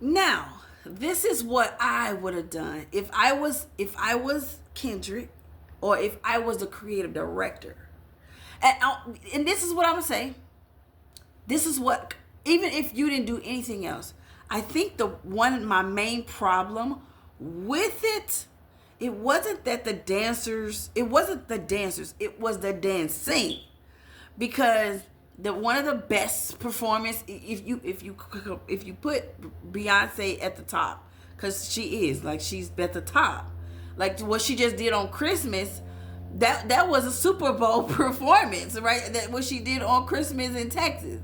Now, this is what I would have done if I was Kendrick, or if I was the creative director. And this is what I'm gonna say. This is what, even if you didn't do anything else, I think the one my main problem with it wasn't that the dancers, it wasn't the dancers, it was the dancing. Because the one of the best performance, if you put Beyonce at the top, because she is, like, she's at the top, like what she just did on Christmas, that was a Super Bowl performance, right? That what she did on Christmas in Texas,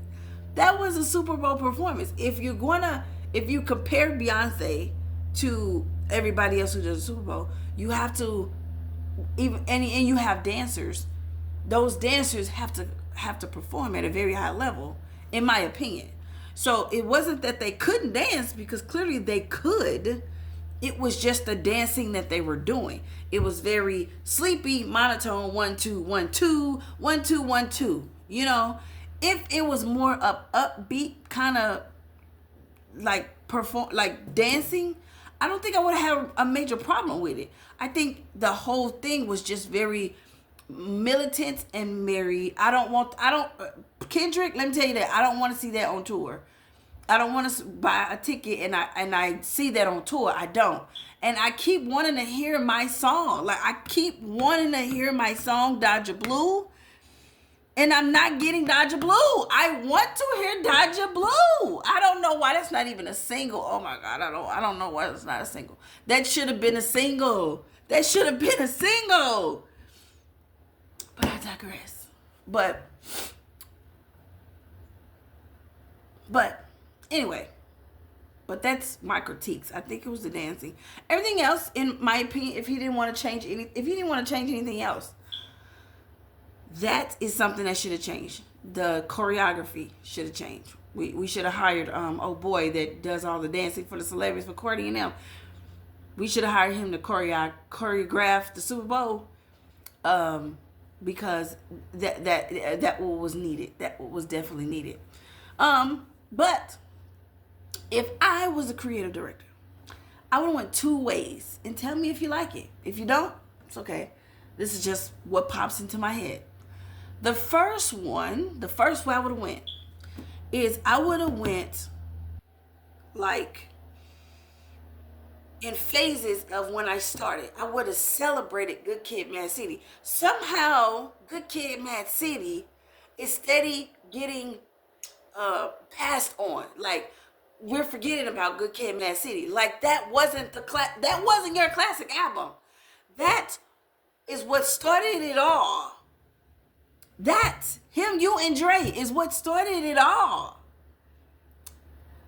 that was a Super Bowl performance. If you compare Beyonce to everybody else who does a Super Bowl, you have to, even, and you have dancers. Those dancers have to perform at a very high level, in my opinion. So it wasn't that they couldn't dance, because clearly they could. It was just the dancing that they were doing. It was very sleepy, monotone, 1 2 1 2 1 2 1 2. If it was more upbeat kind of, like, perform, like dancing, I don't think I would have a major problem with it. I think the whole thing was just very militant and merry. I don't Kendrick, let me tell you that I don't want to see that on tour. I don't want to buy a ticket and I see that on tour. I don't. And I keep wanting to hear my song. Like, I keep wanting to hear my song Dodger Blue, and I'm not getting Dodger Blue. I want to hear Dodger Blue. I don't know why that's not even a single. Oh my God, I don't know why it's not a single. That should have been a single. That should have been a single. But I digress. But anyway, but that's my critiques. I think it was the dancing. Everything else, in my opinion, if he didn't want to change anything else, that is something that should have changed. The choreography should have changed. We should have hired oh boy that does all the dancing for the celebrities, for Courtney and them. We should have hired him to choreograph the Super Bowl, because that was needed. That was definitely needed. But if I was a creative director, I would have went two ways, and tell me if you like it. If you don't, it's okay. This is just what pops into my head. The first way I would have went is I would have went, like, in phases of when I started. I would have celebrated Good Kid, Mad City. Somehow, Good Kid, Mad City is steady getting passed on. Like, we're forgetting about Good Kid, Mad City. Like, that wasn't your classic album. That is what started it all. That, him, you, and Dre is what started it all.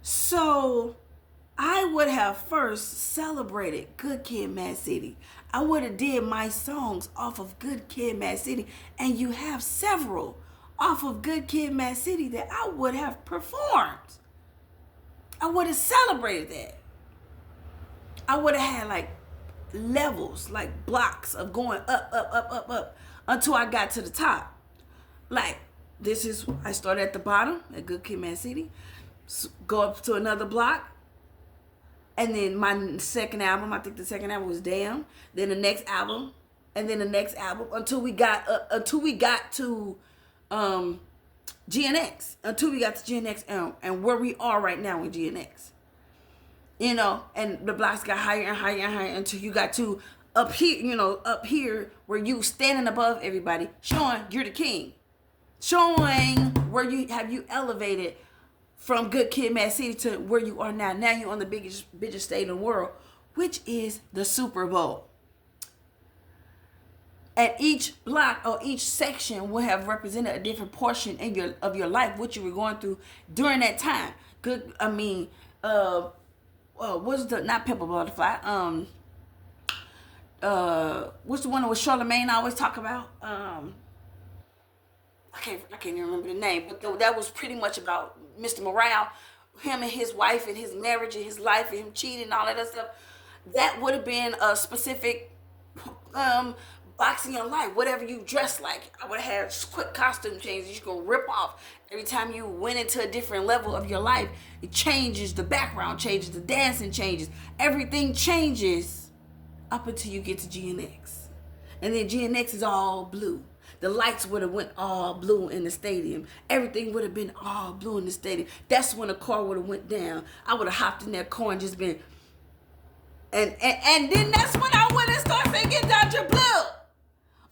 So I would have first celebrated Good Kid, Mad City. I would have did my songs off of Good Kid, Mad City, and you have several off of Good Kid, Mad City that I would have performed. I would have celebrated that. I would have had, like, levels, like blocks of going up, up, up, up, up, until I got to the top. Like, I started at the bottom at Good Kid, Mad City, go up to another block, and then my second album, I think the second album was Damn, then the next album, and then the next album, until we got to GNX, and where we are right now in GNX. And the blocks got higher and higher and higher until you got to up here where you standing above everybody, showing you're the king, showing where you elevated from Good Kid, Mad City to where you are now. Now you're on the biggest stage in the world, which is the Super Bowl. At each block or each section will have represented a different portion of your life, what you were going through during that time. What's the, not Pepper Butterfly? What's the one with Charlemagne I always talk about? I can't even remember the name, but that was pretty much about Mr. Morale, him and his wife and his marriage and his life and him cheating and all that other stuff. That would have been a specific box in your life, whatever you dress like. I would have had quick costume changes you can rip off. Every time you went into a different level of your life, it changes, the background changes, the dancing changes, everything changes up until you get to GNX. And then GNX is all blue. The lights would have went all blue in the stadium. Everything would have been all blue in the stadium. That's when the car would have went down. I would have hopped in that car and just been, and then that's when I would have started singing Dr. Blue.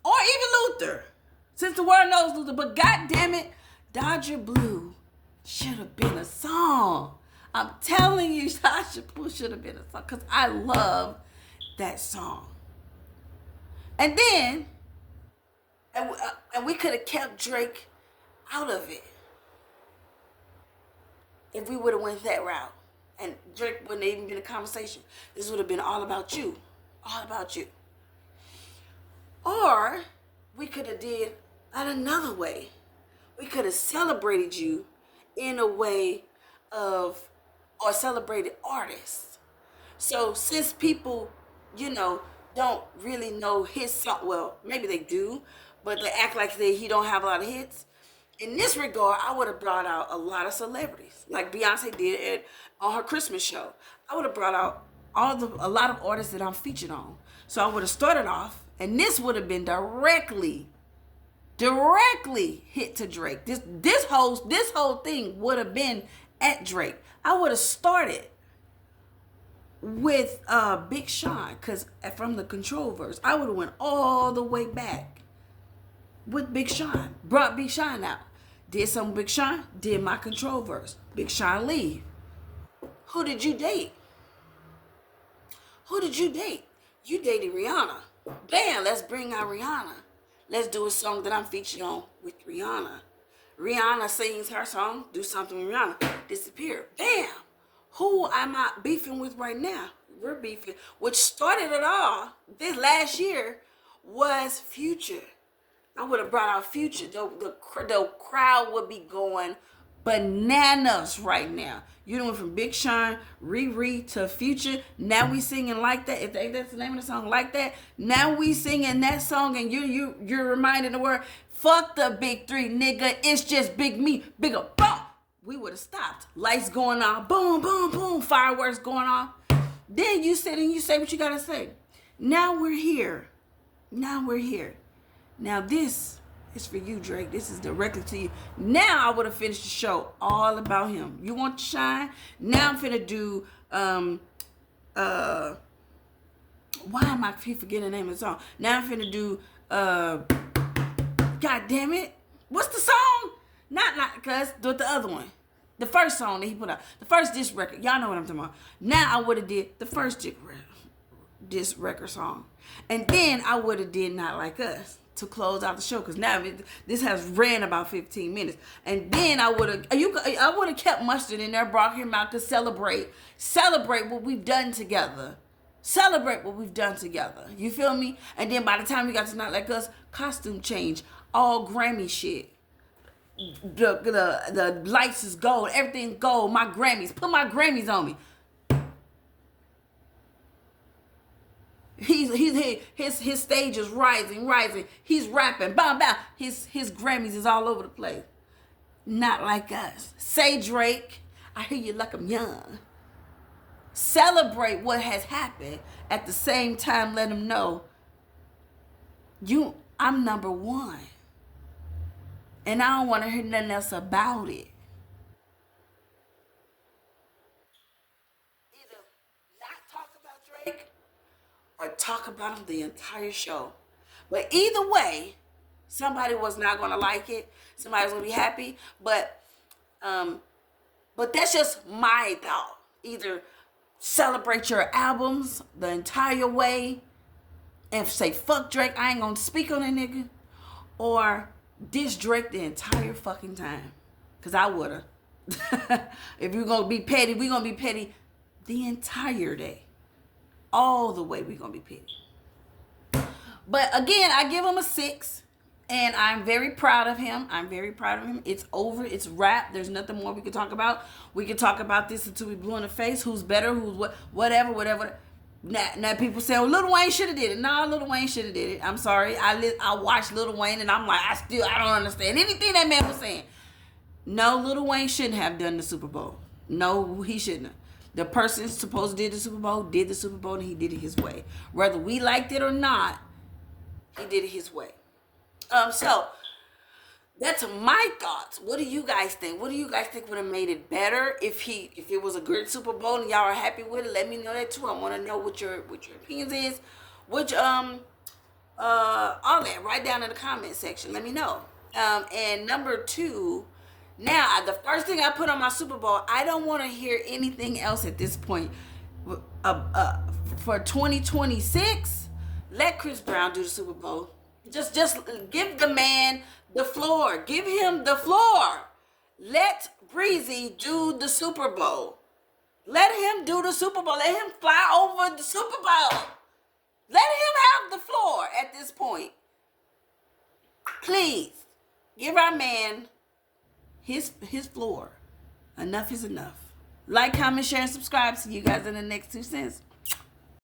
Or even Luther. Since the world knows Luther. But God damn it, Dodger Blue should have been a song. I'm telling you, Dodger Blue should have been a song. Because I love that song. And then, and we could have kept Drake out of it. If we would have went that route. And Drake wouldn't even been a conversation. This would have been all about you. All about you. Or we could have did it another way. We could have celebrated you in a way of, or celebrated artists. So since people, don't really know his song, well, maybe they do, but they act like he don't have a lot of hits. In this regard, I would have brought out a lot of celebrities, like Beyonce did on her Christmas show. I would have brought out a lot of artists that I'm featured on. So I would have started off, and this would have been directly hit to Drake. This whole thing would have been at Drake. I would have started with Big Sean, because from the Control verse, I would have went all the way back with Big Sean. Brought Big Sean out. Did some Big Sean, did my Control verse. Big Sean leave. Who did you date? Who did you date? You dated Rihanna. Bam, let's bring out Rihanna. Let's do a song that I'm featured on with Rihanna. Rihanna sings her song, do something with Rihanna. Disappear. Bam. Who am I beefing with right now? We're beefing. Which started it all this last year was Future. I would have brought out Future. The crowd would be going bananas right now. You went from Big Sean, Riri to Future. Now we singing Like That. If that's the name of the song, Like That. Now we singing that song, and you're reminding the word, fuck the big three, nigga. It's just big me, bigger bump. We would have stopped. Lights going on, boom, boom, boom, fireworks going on. Then you sit and you say what you gotta say. Now we're here. Now this is for you, Drake. This is directly to you. Now I would have finished the show all about him. You want to shine? Now I'm finna do why am I forgetting the name of the song? Now I'm finna do God damn it. What's the song? Not cuz the other one. The first song that he put out. The first disc record. Y'all know what I'm talking about. Now I would have did the first disc record song. And then I would have did Not Like Us to close out the show, because now this has ran about 15 minutes. And then I would have kept Mustard in there, brought him out to celebrate what we've done together. Celebrate what we've done together. You feel me? And then by the time we got to Not Like Us, costume change, all Grammy shit. The lights is gold, everything gold. My Grammys, put my Grammys on me. His stage is rising. He's rapping, bam, bam. His Grammys is all over the place. Not Like Us. Say Drake, I hear you like I'm young. Celebrate what has happened. At the same time, let them know I'm number one. And I don't want to hear nothing else about it. Either not talk about Drake or talk about him the entire show. But either way, somebody was not going to like it. Somebody was going to be happy. But that's just my thought. Either celebrate your albums the entire way and say, fuck Drake, I ain't going to speak on that nigga. Or diss Drake the entire fucking time. Because I would have. If you're going to be petty, we're going to be petty the entire day. All the way we're going to be petty. But again, I give him a 6. And I'm very proud of him. It's over. It's wrapped. There's nothing more we can talk about. We can talk about this until we blue in the face. Who's better? Who's what? Whatever. Now people say, "Oh, Lil Wayne should have did it." No, Lil Wayne should have did it. I'm sorry. I watched Lil Wayne and I'm like, I don't understand anything that man was saying. No, Lil Wayne shouldn't have done the Super Bowl. No, he shouldn't have. The person supposed to did the Super Bowl did the Super Bowl, and he did it his way. Whether we liked it or not, he did it his way. So that's my thoughts. What do you guys think? What do you guys think would have made it better if it was a good Super Bowl and y'all are happy with it? Let me know that too. I want to know what your opinions is. All that. Write down in the comment section. Let me know. And number 2, now the first thing I put on my Super Bowl, I don't want to hear anything else at this point. For 2026, let Chris Brown do the Super Bowl. Just give the man the floor. Give him the floor. Let Breezy do the Super Bowl. Let him do the Super Bowl. Let him fly over the Super Bowl. Let him have the floor at this point. Please, give our man his floor. Enough is enough. Like, comment, share, and subscribe. See you guys in the next 2 cents.